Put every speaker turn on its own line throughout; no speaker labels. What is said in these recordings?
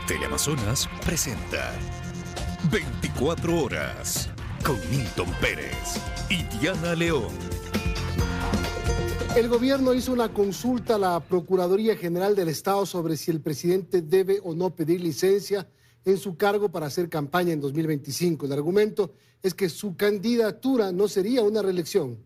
Teleamazonas presenta 24 horas con Milton Pérez y Diana León.
El gobierno hizo una consulta a la Procuraduría General del Estado sobre si el presidente debe o no pedir licencia en su cargo para hacer campaña en 2025. El argumento es que su candidatura no sería una reelección.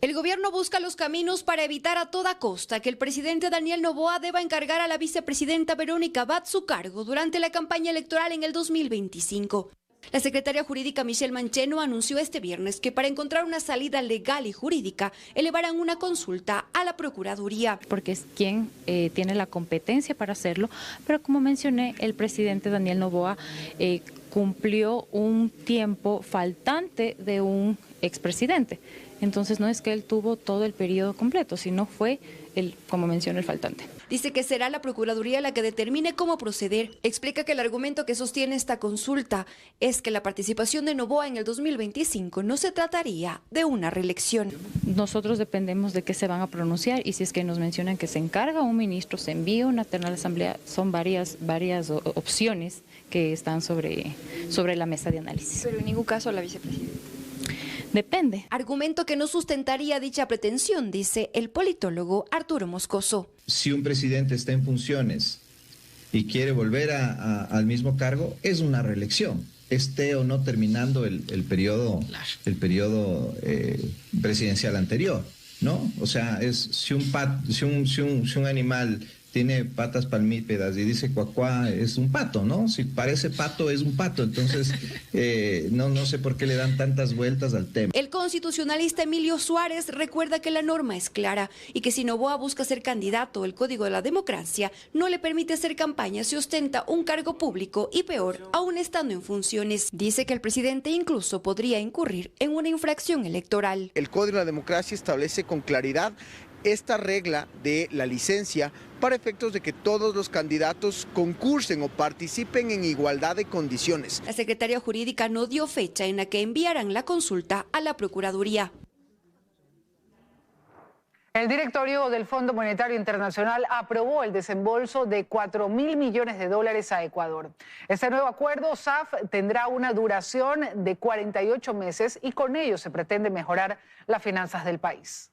El gobierno busca los caminos para evitar a toda costa que el presidente Daniel Noboa deba encargar a la vicepresidenta Verónica Abad su cargo durante la campaña electoral en el 2025. La secretaria jurídica Michelle Mancheno anunció este viernes que para encontrar una salida legal y jurídica elevarán una consulta a la Procuraduría.
Porque es quien tiene la competencia para hacerlo, pero como mencioné, el presidente Daniel Noboa cumplió un tiempo faltante de un expresidente. Entonces no es que él tuvo todo el periodo completo, sino fue, como mencioné, el faltante.
Dice que será la Procuraduría la que determine cómo proceder. Explica que el argumento que sostiene esta consulta es que la participación de Noboa en el 2025 no se trataría de una reelección.
Nosotros dependemos de qué se van a pronunciar y si es que nos mencionan que se encarga un ministro, se envía una terna a la Asamblea, son varias opciones que están sobre la mesa de análisis.
Pero en ningún caso la vicepresidenta.
Depende.
Argumento que no sustentaría dicha pretensión, dice el politólogo Arturo Moscoso.
Si un presidente está en funciones y quiere volver al mismo cargo, es una reelección, esté o no terminando el periodo presidencial anterior, ¿no? O sea, si un animal tiene patas palmípedas y dice cuacuá, es un pato, ¿no? Si parece pato, es un pato. Entonces, no sé por qué le dan tantas vueltas al tema.
El constitucionalista Emilio Suárez recuerda que la norma es clara y que si Noboa busca ser candidato, el Código de la Democracia no le permite hacer campaña si ostenta un cargo público y peor, aún estando en funciones. Dice que el presidente incluso podría incurrir en una infracción electoral.
El Código de la Democracia establece con claridad esta regla de la licencia para efectos de que todos los candidatos concursen o participen en igualdad de condiciones.
La Secretaría Jurídica no dio fecha en la que enviarán la consulta a la Procuraduría.
El directorio del Fondo Monetario Internacional aprobó el desembolso de $4.000 millones a Ecuador. Este nuevo acuerdo SAF tendrá una duración de 48 meses y con ello se pretende mejorar las finanzas del país.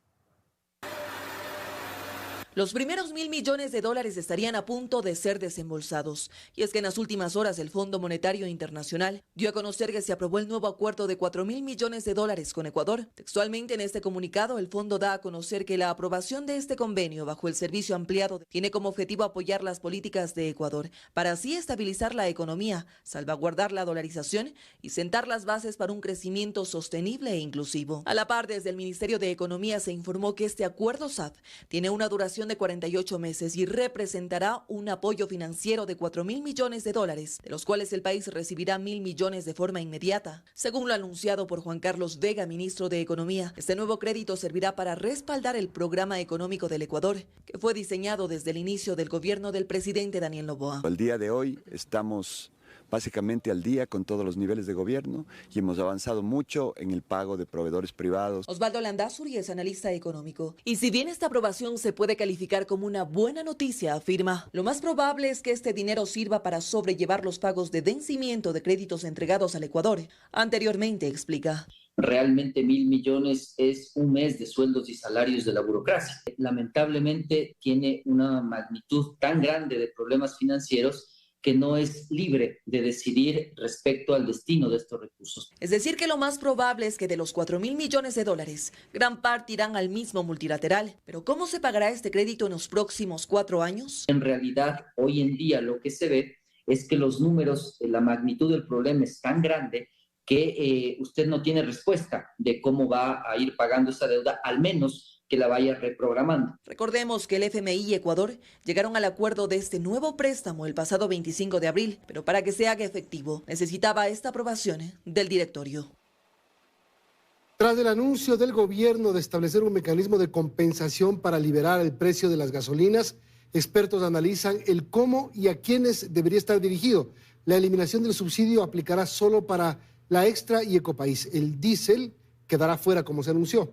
Los primeros $1.000 millones estarían a punto de ser desembolsados. Y es que en las últimas horas el Fondo Monetario Internacional dio a conocer que se aprobó el nuevo acuerdo de $4.000 millones con Ecuador. Textualmente en este comunicado, el fondo da a conocer que la aprobación de este convenio bajo el servicio ampliado tiene como objetivo apoyar las políticas de Ecuador para así estabilizar la economía, salvaguardar la dolarización y sentar las bases para un crecimiento sostenible e inclusivo. A la par, desde el Ministerio de Economía se informó que este acuerdo SAF tiene una duración de 48 meses y representará un apoyo financiero de $4.000 millones, de los cuales el país recibirá $1.000 millones de forma inmediata. Según lo anunciado por Juan Carlos Vega, ministro de Economía, este nuevo crédito servirá para respaldar el programa económico del Ecuador, que fue diseñado desde el inicio del gobierno del presidente Daniel Noboa.
Al día de hoy estamos básicamente al día con todos los niveles de gobierno y hemos avanzado mucho en el pago de proveedores privados.
Osvaldo Landázuri es analista económico. Y si bien esta aprobación se puede calificar como una buena noticia, afirma, lo más probable es que este dinero sirva para sobrellevar los pagos de vencimiento de créditos entregados al Ecuador. Anteriormente, explica.
Realmente 1.000 millones es un mes de sueldos y salarios de la burocracia. Lamentablemente tiene una magnitud tan grande de problemas financieros que no es libre de decidir respecto al destino de estos recursos.
Es decir, que lo más probable es que de los $4.000 millones, gran parte irán al mismo multilateral. Pero ¿cómo se pagará este crédito en los próximos 4 años?
En realidad, hoy en día lo que se ve es que los números, la magnitud del problema es tan grande que usted no tiene respuesta de cómo va a ir pagando esa deuda, al menos que la vaya reprogramando.
Recordemos que el FMI y Ecuador llegaron al acuerdo de este nuevo préstamo el pasado 25 de abril, pero para que se haga efectivo necesitaba esta aprobación del directorio.
Tras el anuncio del gobierno de establecer un mecanismo de compensación para liberar el precio de las gasolinas, expertos analizan el cómo y a quiénes debería estar dirigido. La eliminación del subsidio aplicará solo para la Extra y Ecopaís. El diésel quedará fuera, como se anunció.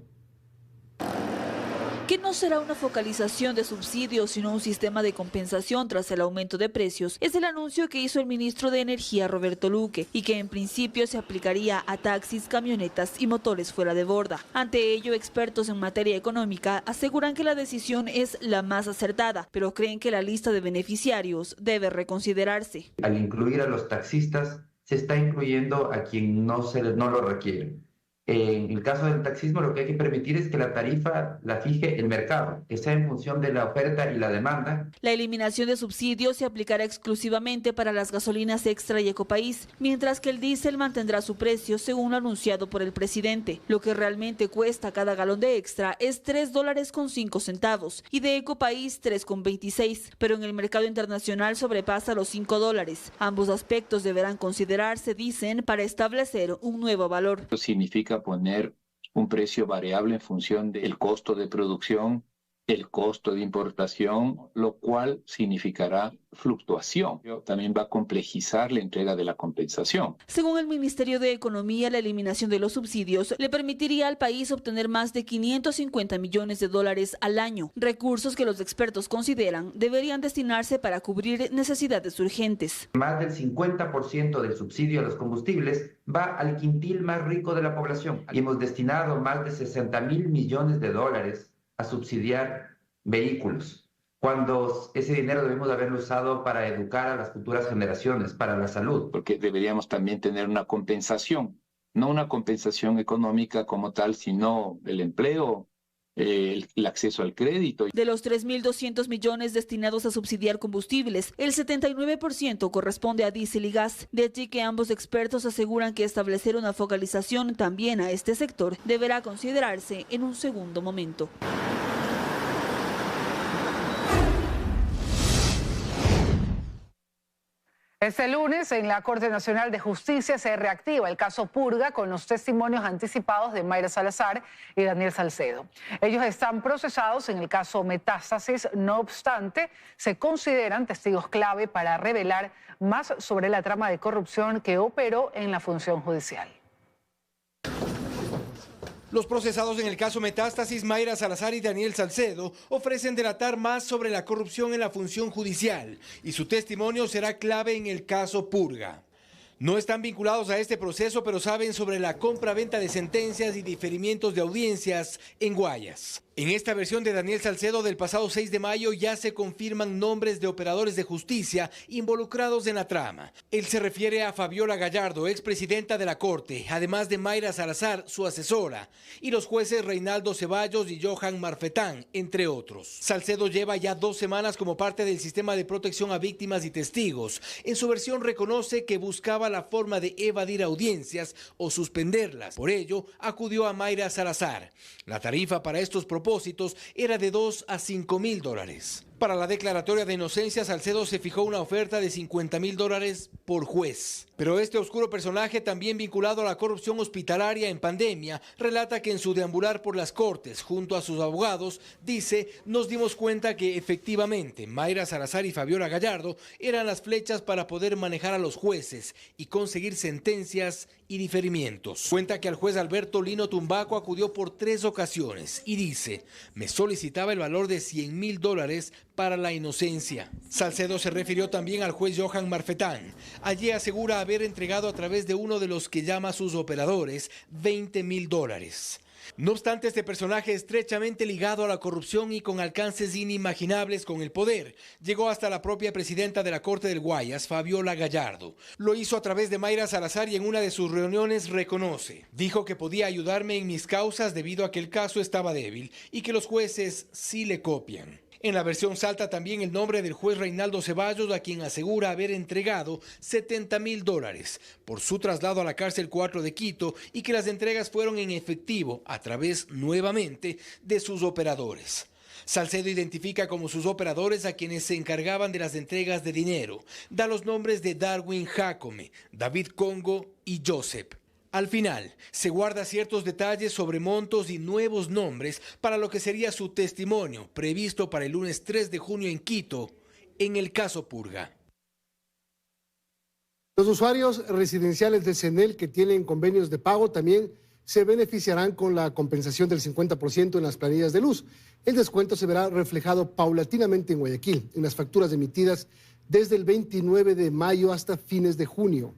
Que no será una focalización de subsidios, sino un sistema de compensación tras el aumento de precios, es el anuncio que hizo el ministro de Energía, Roberto Luque, y que en principio se aplicaría a taxis, camionetas y motores fuera de borda. Ante ello, expertos en materia económica aseguran que la decisión es la más acertada, pero creen que la lista de beneficiarios debe reconsiderarse.
Al incluir a los taxistas, se está incluyendo a quien no lo requiere. En el caso del taxismo, lo que hay que permitir es que la tarifa la fije el mercado, que sea en función de la oferta y la demanda.
La eliminación de subsidios se aplicará exclusivamente para las gasolinas Extra y Ecopaís, mientras que el diésel mantendrá su precio según lo anunciado por el presidente. Lo que realmente cuesta cada galón de Extra es $3.05 y de Ecopaís $3.26, pero en el mercado internacional sobrepasa los $5. Ambos aspectos deberán considerarse, dicen, para establecer un nuevo valor.
Esto significa poner un precio variable en función del costo de producción, el costo de importación, lo cual significará fluctuación. También va a complejizar la entrega de la compensación.
Según el Ministerio de Economía, la eliminación de los subsidios le permitiría al país obtener más de $550 millones al año, recursos que los expertos consideran deberían destinarse para cubrir necesidades urgentes.
Más del 50% del subsidio a los combustibles va al quintil más rico de la población y hemos destinado más de $60.000 millones a subsidiar vehículos, cuando ese dinero debemos haberlo usado para educar a las futuras generaciones, para la salud.
Porque deberíamos también tener una compensación, no una compensación económica como tal, sino el empleo, el acceso al crédito.
De los 3.200 millones destinados a subsidiar combustibles, el 79% corresponde a diésel y gas. De allí que ambos expertos aseguran que establecer una focalización también a este sector deberá considerarse en un segundo momento.
Este lunes, en la Corte Nacional de Justicia se reactiva el caso Purga con los testimonios anticipados de Mayra Salazar y Daniel Salcedo. Ellos están procesados en el caso Metástasis, no obstante, se consideran testigos clave para revelar más sobre la trama de corrupción que operó en la función judicial.
Los procesados en el caso Metástasis, Mayra Salazar y Daniel Salcedo, ofrecen delatar más sobre la corrupción en la función judicial y su testimonio será clave en el caso Purga. No están vinculados a este proceso, pero saben sobre la compra-venta de sentencias y diferimientos de audiencias en Guayas. En esta versión de Daniel Salcedo del pasado 6 de mayo ya se confirman nombres de operadores de justicia involucrados en la trama. Él se refiere a Fabiola Gallardo, expresidenta de la Corte, además de Mayra Salazar, su asesora, y los jueces Reinaldo Ceballos y Johan Marfetán, entre otros. Salcedo lleva ya 2 semanas como parte del sistema de protección a víctimas y testigos. En su versión reconoce que buscaba la forma de evadir audiencias o suspenderlas. Por ello, acudió a Mayra Salazar. La tarifa para estos propósitos era de $2.000 a $5.000. Para la declaratoria de inocencia, Salcedo se fijó una oferta de $50.000 por juez. Pero este oscuro personaje, también vinculado a la corrupción hospitalaria en pandemia, relata que en su deambular por las cortes, junto a sus abogados, dice, nos dimos cuenta que efectivamente Mayra Salazar y Fabiola Gallardo eran las flechas para poder manejar a los jueces y conseguir sentencias y diferimientos. Cuenta que al juez Alberto Lino Tumbaco acudió por 3 ocasiones y dice, me solicitaba el valor de $100.000 para la inocencia. Salcedo se refirió también al juez Johan Marfetán. Allí asegura haber entregado a través de uno de los que llama sus operadores $20.000. No obstante, este personaje estrechamente ligado a la corrupción y con alcances inimaginables con el poder, llegó hasta la propia presidenta de la Corte del Guayas, Fabiola Gallardo. Lo hizo a través de Mayra Salazar y en una de sus reuniones reconoce. Dijo que podía ayudarme en mis causas debido a que el caso estaba débil y que los jueces sí le copian. En la versión salta también el nombre del juez Reinaldo Ceballos, a quien asegura haber entregado $70.000 por su traslado a la cárcel 4 de Quito y que las entregas fueron en efectivo a través, nuevamente, de sus operadores. Salcedo identifica como sus operadores a quienes se encargaban de las entregas de dinero. Da los nombres de Darwin Jacome, David Congo y Joseph. Al final, se guarda ciertos detalles sobre montos y nuevos nombres para lo que sería su testimonio, previsto para el lunes 3 de junio en Quito, en el caso Purga.
Los usuarios residenciales de CENEL que tienen convenios de pago también se beneficiarán con la compensación del 50% en las planillas de luz. El descuento se verá reflejado paulatinamente en Guayaquil, en las facturas emitidas desde el 29 de mayo hasta fines de junio.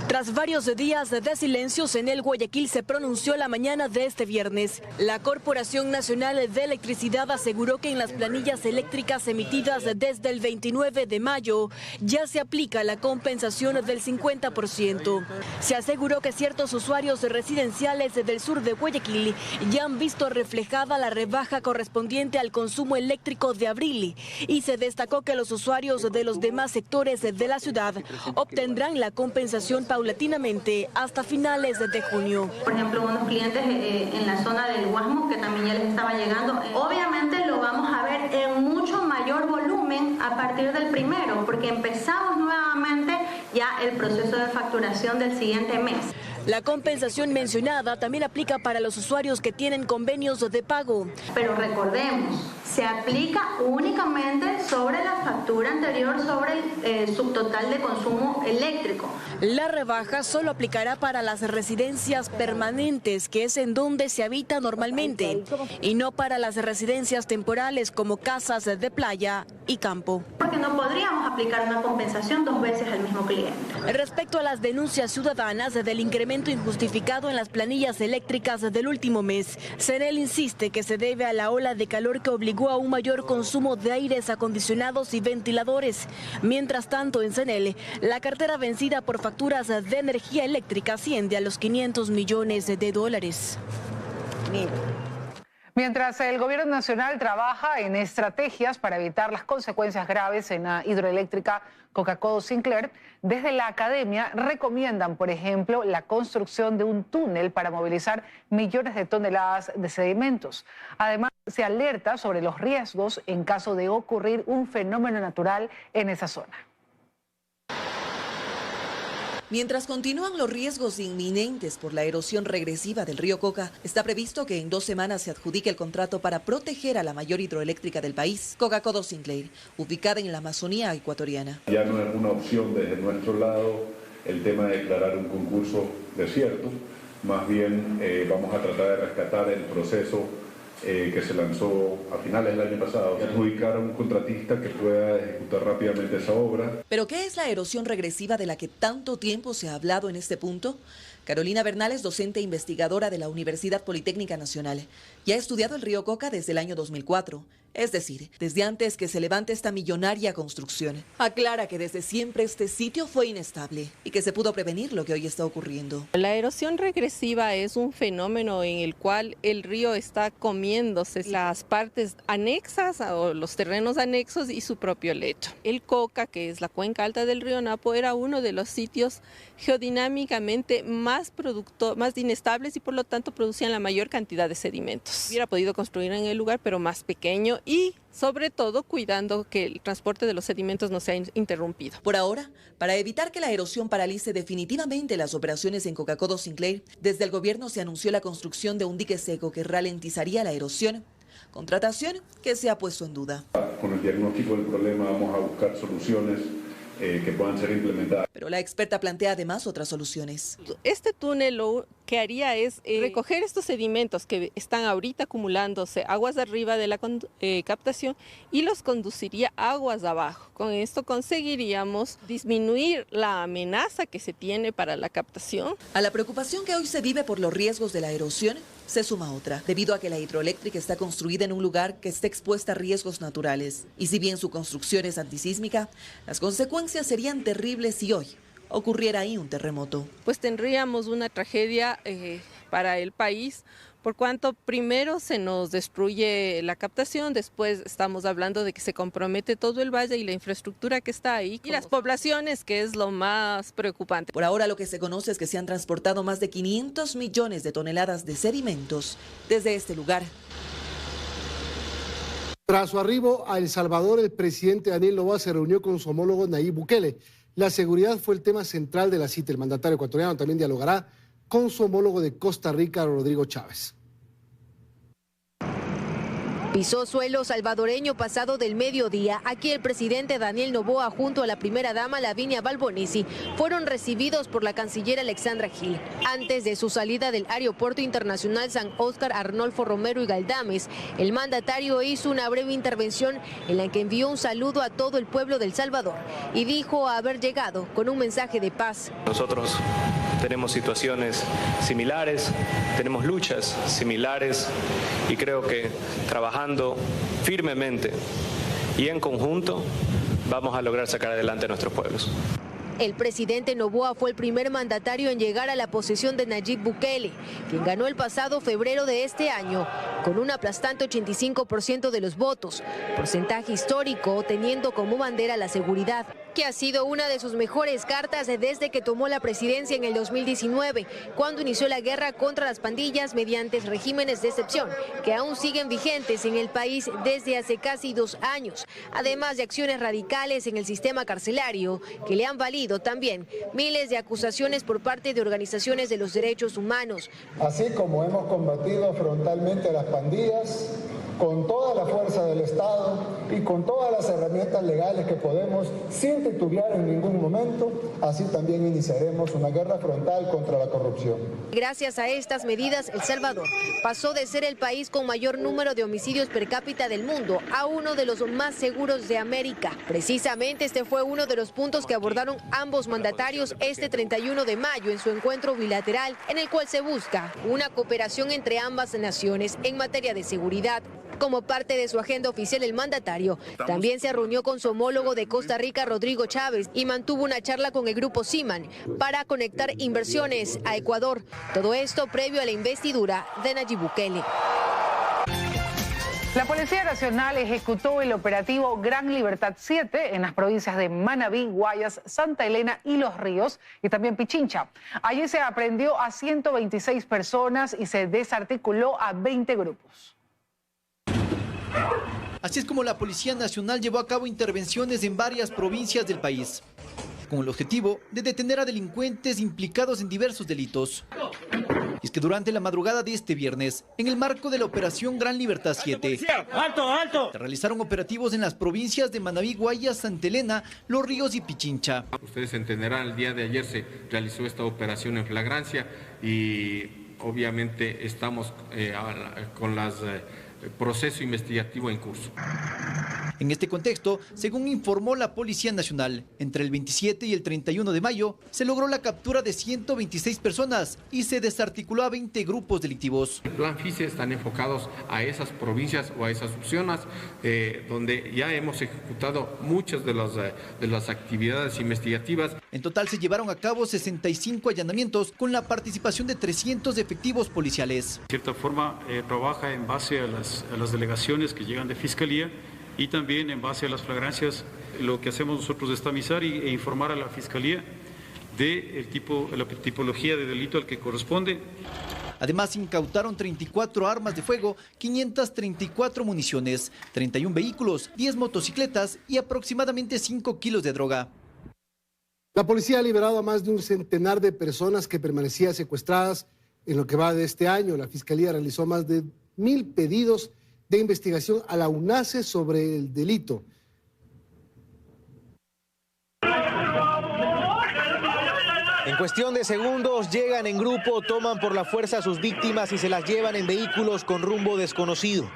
Tras varios días de silencios en el Guayaquil se pronunció la mañana de este viernes. La Corporación Nacional de Electricidad aseguró que en las planillas eléctricas emitidas desde el 29 de mayo ya se aplica la compensación del 50%. Se aseguró que ciertos usuarios residenciales del sur de Guayaquil ya han visto reflejada la rebaja correspondiente al consumo eléctrico de abril y se destacó que los usuarios de los demás sectores de la ciudad obtendrán la compensación paulatinamente hasta finales de junio.
Por ejemplo, unos clientes en la zona del Guasmo que también ya les estaba llegando. Obviamente lo vamos a ver en mucho mayor volumen a partir del primero, porque empezamos nuevamente ya el proceso de facturación del siguiente mes.
La compensación mencionada también aplica para los usuarios que tienen convenios de pago.
Pero recordemos, se aplica únicamente sobre la factura anterior sobre el subtotal de consumo eléctrico.
La rebaja solo aplicará para las residencias permanentes, que es en donde se habita normalmente, y no para las residencias temporales como casas de playa y campo.
Porque no podríamos aplicar una compensación dos veces al mismo cliente.
Respecto a las denuncias ciudadanas del incremento injustificado en las planillas eléctricas del último mes, CENEL insiste que se debe a la ola de calor que obligó a un mayor consumo de aires acondicionados y ventiladores. Mientras tanto, en CENEL, la cartera vencida por facturas de energía eléctrica asciende a los $500 millones.
Mientras el gobierno nacional trabaja en estrategias para evitar las consecuencias graves en la hidroeléctrica Coca-Cola Sinclair, desde la academia recomiendan, por ejemplo, la construcción de un túnel para movilizar millones de toneladas de sedimentos. Además, se alerta sobre los riesgos en caso de ocurrir un fenómeno natural en esa zona.
Mientras continúan los riesgos inminentes por la erosión regresiva del río Coca, está previsto que en 2 semanas se adjudique el contrato para proteger a la mayor hidroeléctrica del país, Coca-Cola Sinclair, ubicada en la Amazonía ecuatoriana.
Ya no es una opción desde nuestro lado el tema de declarar un concurso desierto, más bien vamos a tratar de rescatar el proceso que se lanzó a finales del año pasado, adjudicar a un contratista que pueda ejecutar rápidamente esa obra.
¿Pero qué es la erosión regresiva de la que tanto tiempo se ha hablado en este punto? Carolina Bernal es docente e investigadora de la Universidad Politécnica Nacional y ha estudiado el río Coca desde el año 2004, es decir, desde antes que se levante esta millonaria construcción. Aclara que desde siempre este sitio fue inestable y que se pudo prevenir lo que hoy está ocurriendo.
La erosión regresiva es un fenómeno en el cual el río está comiéndose las partes anexas o los terrenos anexos y su propio lecho. El Coca, que es la cuenca alta del río Napo, era uno de los sitios geodinámicamente más inestables y por lo tanto producían la mayor cantidad de sedimentos. Hubiera podido construir en el lugar, pero más pequeño y sobre todo cuidando que el transporte de los sedimentos no sea interrumpido.
Por ahora, para evitar que la erosión paralice definitivamente las operaciones en Coca-Cola Sinclair, desde el gobierno se anunció la construcción de un dique seco que ralentizaría la erosión, contratación que se ha puesto en duda.
Con el diagnóstico del problema vamos a buscar soluciones que puedan ser implementadas.
Pero la experta plantea además otras soluciones.
Este túnel lo que haría es recoger estos sedimentos que están ahorita acumulándose aguas arriba de la captación y los conduciría aguas abajo. Con esto conseguiríamos disminuir la amenaza que se tiene para la captación.
A la preocupación que hoy se vive por los riesgos de la erosión, se suma otra, debido a que la hidroeléctrica está construida en un lugar que está expuesta a riesgos naturales. Y si bien su construcción es antisísmica, las consecuencias serían terribles si hoy ocurriera ahí un terremoto.
Pues tendríamos una tragedia para el país, por cuanto primero se nos destruye la captación, después estamos hablando de que se compromete todo el valle y la infraestructura que está ahí y las poblaciones, que es lo más preocupante.
Por ahora lo que se conoce es que se han transportado más de 500 millones de toneladas de sedimentos desde este lugar.
Tras su arribo a El Salvador, el presidente Daniel Noboa se reunió con su homólogo Nayib Bukele. La seguridad fue el tema central de la cita. El mandatario ecuatoriano también dialogará con su homólogo de Costa Rica, Rodrigo Chávez.
Pisó suelo salvadoreño pasado del mediodía. Aquí el presidente Daniel Noboa junto a la primera dama Lavinia Balbonesi fueron recibidos por la canciller Alexandra Gil. Antes de su salida del Aeropuerto Internacional San Óscar Arnolfo Romero y Galdames, el mandatario hizo una breve intervención en la que envió un saludo a todo el pueblo de El Salvador y dijo haber llegado con un mensaje de paz.
Nosotros tenemos situaciones similares, tenemos luchas similares y creo que trabajando firmemente y en conjunto vamos a lograr sacar adelante a nuestros pueblos.
El presidente Noboa fue el primer mandatario en llegar a la posesión de Nayib Bukele, quien ganó el pasado febrero de este año con un aplastante 85% de los votos, porcentaje histórico teniendo como bandera la seguridad, que ha sido una de sus mejores cartas desde que tomó la presidencia en el 2019, cuando inició la guerra contra las pandillas mediante regímenes de excepción, que aún siguen vigentes en el país desde hace casi 2 años, además de acciones radicales en el sistema carcelario que le han valido también miles de acusaciones por parte de organizaciones de los derechos humanos.
Así como hemos combatido frontalmente a las pandillas, con toda la fuerza del Estado y con todas las herramientas legales que podemos, sin titubear en ningún momento, así también iniciaremos una guerra frontal contra la corrupción.
Gracias a estas medidas, El Salvador pasó de ser el país con mayor número de homicidios per cápita del mundo a uno de los más seguros de América. Precisamente este fue uno de los puntos que abordaron ambos mandatarios este 31 de mayo en su encuentro bilateral, en el cual se busca una cooperación entre ambas naciones en materia de seguridad. Como parte de su agenda oficial, el mandatario también se reunió con su homólogo de Costa Rica, Rodrigo Chávez, y mantuvo una charla con el grupo Siman para conectar inversiones a Ecuador. Todo esto previo a la investidura de Nayib Bukele.
La Policía Nacional ejecutó el operativo Gran Libertad 7 en las provincias de Manabí, Guayas, Santa Elena y Los Ríos, y también Pichincha. Allí se aprendió a 126 personas y se desarticuló a 20 grupos.
Así es como la Policía Nacional llevó a cabo intervenciones en varias provincias del país, con el objetivo de detener a delincuentes implicados en diversos delitos. Y es que durante la madrugada de este viernes, en el marco de la Operación Gran Libertad 7, se realizaron operativos en las provincias de Manabí, Guayas, Santa Elena, Los Ríos y Pichincha.
Ustedes entenderán, el día de ayer se realizó esta operación en flagrancia y obviamente estamos con las proceso investigativo en curso.
En este contexto, según informó la Policía Nacional, entre el 27 y el 31 de mayo se logró la captura de 126 personas y se desarticuló a 20 grupos delictivos.
El plan FICE están enfocados a esas provincias o a esas zonas donde ya hemos ejecutado muchas de las actividades investigativas.
En total se llevaron a cabo 65 allanamientos con la participación de 300 efectivos policiales.
De cierta forma trabaja en base a las delegaciones que llegan de Fiscalía y también en base a las flagrancias. Lo que hacemos nosotros es tamizar e informar a la Fiscalía de la tipología de delito al que corresponde.
Además, incautaron 34 armas de fuego, 534 municiones, 31 vehículos, 10 motocicletas y aproximadamente 5 kilos de droga.
La policía ha liberado a más de un centenar de personas que permanecían secuestradas en lo que va de este año. La Fiscalía realizó más de 1000 pedidos de investigación a la UNACE sobre el delito.
En cuestión de segundos llegan en grupo, toman por la fuerza a sus víctimas y se las llevan en vehículos con rumbo desconocido.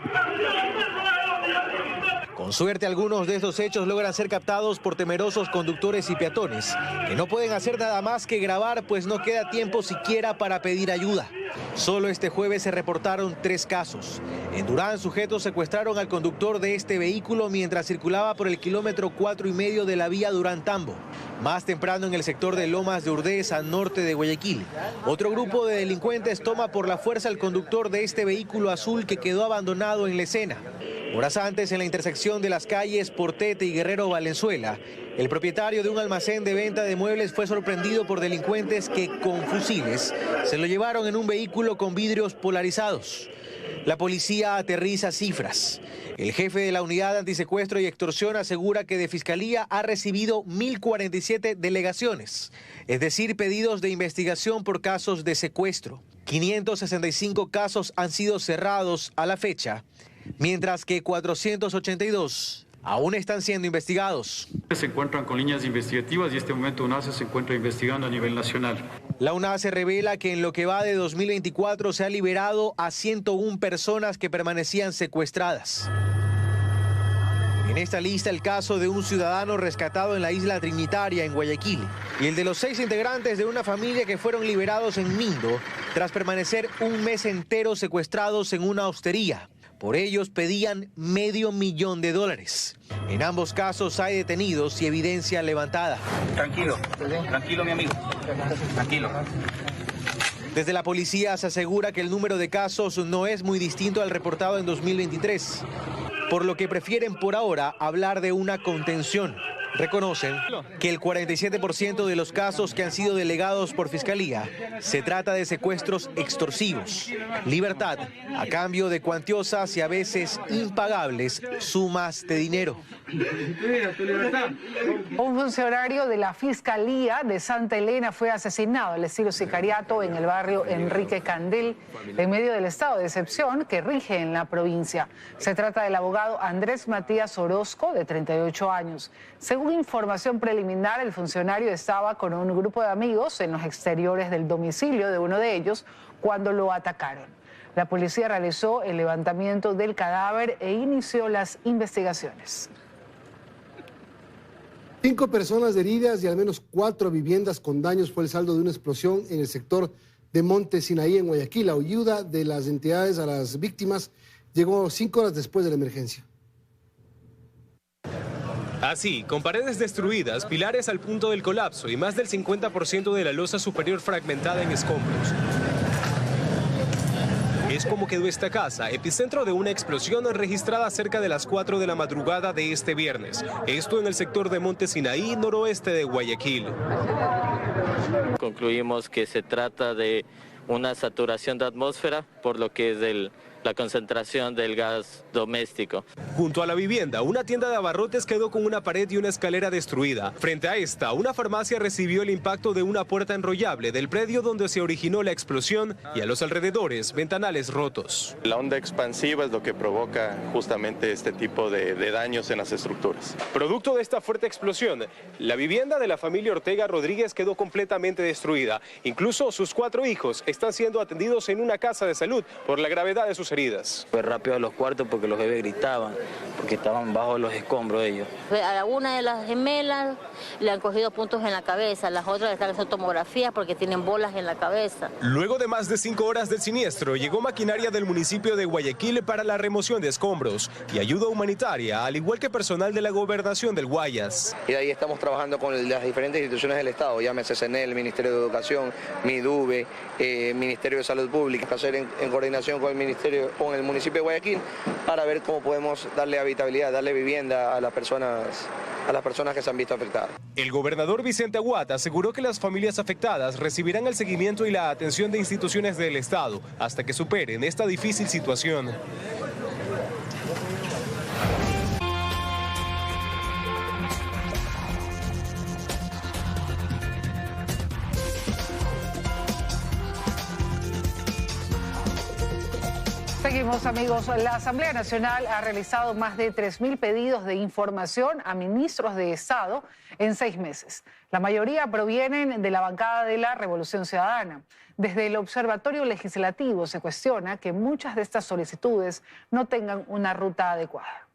Con suerte, algunos de estos hechos logran ser captados por temerosos conductores y peatones, que no pueden hacer nada más que grabar, pues no queda tiempo siquiera para pedir ayuda. Solo este jueves se reportaron 3 casos. En Durán, sujetos secuestraron al conductor de este vehículo mientras circulaba por el kilómetro 4,5 de la vía Durán-Tambo. Más temprano, en el sector de Lomas de Urdez, al norte de Guayaquil, otro grupo de delincuentes toma por la fuerza al conductor de este vehículo azul que quedó abandonado en la escena. Horas antes, en la intersección de las calles Portete y Guerrero Valenzuela, el propietario de un almacén de venta de muebles fue sorprendido por delincuentes que, con fusiles, se lo llevaron en un vehículo con vidrios polarizados. La policía aterriza cifras. El jefe de la unidad antisecuestro y extorsión asegura que de Fiscalía ha recibido 1047 delegaciones, es decir, pedidos de investigación por casos de secuestro. 565 casos han sido cerrados a la fecha mientras que 482 aún están siendo investigados.
Se encuentran con líneas investigativas y en este momento UNACE se encuentra investigando a nivel nacional.
La UNACE revela que en lo que va de 2024 se ha liberado a 101 personas que permanecían secuestradas. En esta lista el caso de un ciudadano rescatado en la isla Trinitaria, en Guayaquil, y el de los 6 integrantes de una familia que fueron liberados en Mindo tras permanecer un mes entero secuestrados en una hostería. Por ellos pedían $500,000. En ambos casos hay detenidos y evidencia levantada.
Tranquilo, tranquilo mi amigo, tranquilo.
Desde la policía se asegura que el número de casos no es muy distinto al reportado en 2023, por lo que prefieren por ahora hablar de una contención. Reconocen que el 47% de los casos que han sido delegados por Fiscalía se trata de secuestros extorsivos, libertad a cambio de cuantiosas y a veces impagables sumas de dinero.
Un funcionario de la Fiscalía de Santa Elena fue asesinado al estilo sicariato en el barrio Enrique Candel, en medio del estado de excepción que rige en la provincia. Se trata del abogado Andrés Matías Orozco, de 38 años. Según información preliminar, el funcionario estaba con un grupo de amigos en los exteriores del domicilio de uno de ellos cuando lo atacaron. La policía realizó el levantamiento del cadáver e inició las investigaciones.
5 personas heridas y al menos 4 viviendas con daños fue el saldo de una explosión en el sector de Monte Sinaí, en Guayaquil. La ayuda de las entidades a las víctimas llegó 5 horas después de la emergencia.
Así, con paredes destruidas, pilares al punto del colapso y más del 50% de la losa superior fragmentada en escombros. Es como quedó esta casa, epicentro de una explosión registrada cerca de las 4 de la madrugada de este viernes. Esto en el sector de Monte Sinaí, noroeste de Guayaquil.
Concluimos que se trata de una saturación de atmósfera, por lo que es la concentración del gas doméstico.
Junto a la vivienda, una tienda de abarrotes quedó con una pared y una escalera destruida. Frente a esta, una farmacia recibió el impacto de una puerta enrollable del predio donde se originó la explosión y a los alrededores, ventanales rotos.
La onda expansiva es lo que provoca justamente este tipo de daños en las estructuras.
Producto de esta fuerte explosión, la vivienda de la familia Ortega Rodríguez quedó completamente destruida. Incluso sus 4 hijos están siendo atendidos en una casa de salud por la gravedad de sus heridas.
Fue rápido a los cuartos porque los bebés gritaban, porque estaban bajo los escombros ellos.
A una de las gemelas le han cogido puntos en la cabeza, las otras están haciendo tomografías porque tienen bolas en la cabeza.
Luego de más de 5 horas del siniestro, llegó maquinaria del municipio de Guayaquil para la remoción de escombros y ayuda humanitaria, al igual que personal de la gobernación del Guayas.
Y de ahí estamos trabajando con las diferentes instituciones del Estado, llámese CNEL, Ministerio de Educación, MIDUVE, Ministerio de Salud Pública, hacer en coordinación con el municipio de Guayaquil para ver cómo podemos darle habitabilidad, darle vivienda a las personas que se han visto afectadas.
El gobernador Vicente Aguat aseguró que las familias afectadas recibirán el seguimiento y la atención de instituciones del Estado hasta que superen esta difícil situación.
Seguimos, amigos. La Asamblea Nacional ha realizado más de 3.000 pedidos de información a ministros de Estado en 6 meses. La mayoría provienen de la bancada de la Revolución Ciudadana. Desde el Observatorio Legislativo se cuestiona que muchas de estas solicitudes no tengan una ruta adecuada.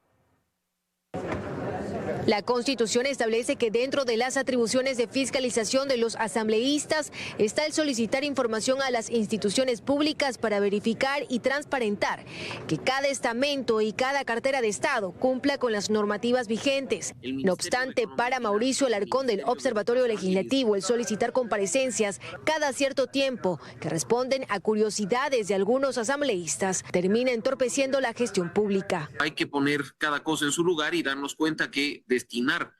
La Constitución establece que dentro de las atribuciones de fiscalización de los asambleístas está el solicitar información a las instituciones públicas para verificar y transparentar que cada estamento y cada cartera de Estado cumpla con las normativas vigentes. No obstante, para Mauricio Alarcón del Observatorio Legislativo, el solicitar comparecencias cada cierto tiempo que responden a curiosidades de algunos asambleístas termina entorpeciendo la gestión pública.
Hay que poner cada cosa en su lugar y darnos cuenta que destinar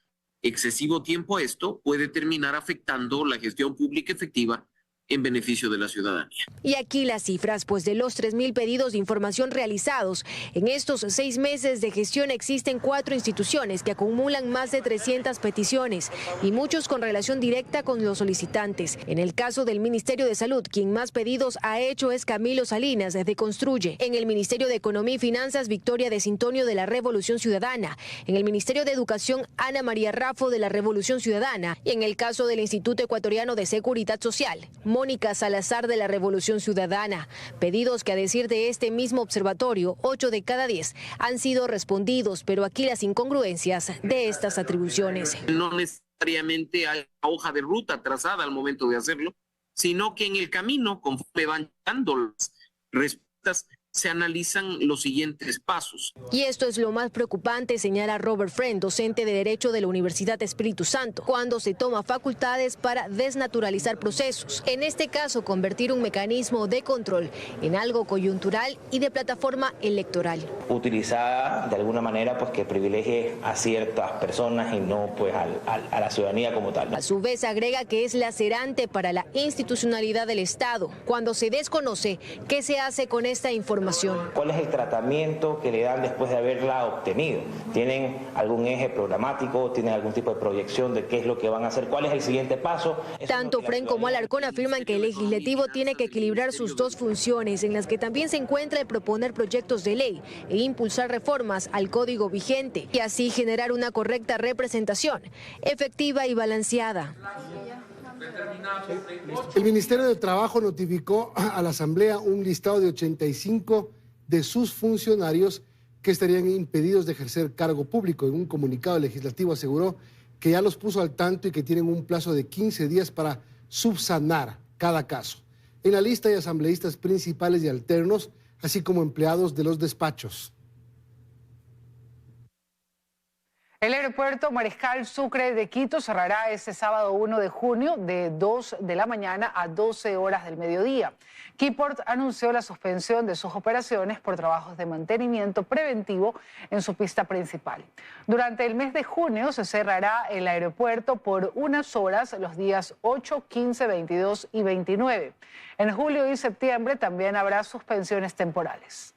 excesivo tiempo a esto puede terminar afectando la gestión pública efectiva en beneficio de la ciudadanía.
Y aquí las cifras, pues de los 3.000 pedidos de información realizados, en estos 6 meses de gestión existen 4 instituciones que acumulan más de 300 peticiones y muchos con relación directa con los solicitantes. En el caso del Ministerio de Salud, quien más pedidos ha hecho es Camilo Salinas, de Construye. En el Ministerio de Economía y Finanzas, Victoria de Sintonio, de la Revolución Ciudadana. En el Ministerio de Educación, Ana María Raffo, de la Revolución Ciudadana. Y en el caso del Instituto Ecuatoriano de Seguridad Social, Mónica Salazar, de la Revolución Ciudadana. Pedidos que, a decir de este mismo observatorio, 8 de cada 10 han sido respondidos, pero aquí las incongruencias de estas atribuciones.
No necesariamente hay una hoja de ruta trazada al momento de hacerlo, sino que en el camino, conforme van dando las respuestas, se analizan los siguientes pasos.
Y esto es lo más preocupante, señala Robert Friend, docente de Derecho de la Universidad Espíritu Santo, cuando se toma facultades para desnaturalizar procesos. En este caso, convertir un mecanismo de control en algo coyuntural y de plataforma electoral.
Utilizada de alguna manera pues que privilegie a ciertas personas y no pues a la ciudadanía como tal.
A su vez agrega que es lacerante para la institucionalidad del Estado, cuando se desconoce qué se hace con esta información.
¿Cuál es el tratamiento que le dan después de haberla obtenido? ¿Tienen algún eje programático? ¿Tienen algún tipo de proyección de qué es lo que van a hacer? ¿Cuál es el siguiente paso?
Tanto Fren como Alarcón afirman que el legislativo tiene que equilibrar sus dos funciones, en las que también se encuentra el proponer proyectos de ley e impulsar reformas al código vigente y así generar una correcta representación, efectiva y balanceada.
El Ministerio de Trabajo notificó a la Asamblea un listado de 85 de sus funcionarios que estarían impedidos de ejercer cargo público. En un comunicado legislativo aseguró que ya los puso al tanto y que tienen un plazo de 15 días para subsanar cada caso. En la lista hay asambleístas principales y alternos, así como empleados de los despachos.
El aeropuerto Mariscal Sucre de Quito cerrará este sábado 1 de junio de 2 de la mañana a 12 horas del mediodía. Keyport anunció la suspensión de sus operaciones por trabajos de mantenimiento preventivo en su pista principal. Durante el mes de junio se cerrará el aeropuerto por unas horas los días 8, 15, 22 y 29. En julio y septiembre también habrá suspensiones temporales.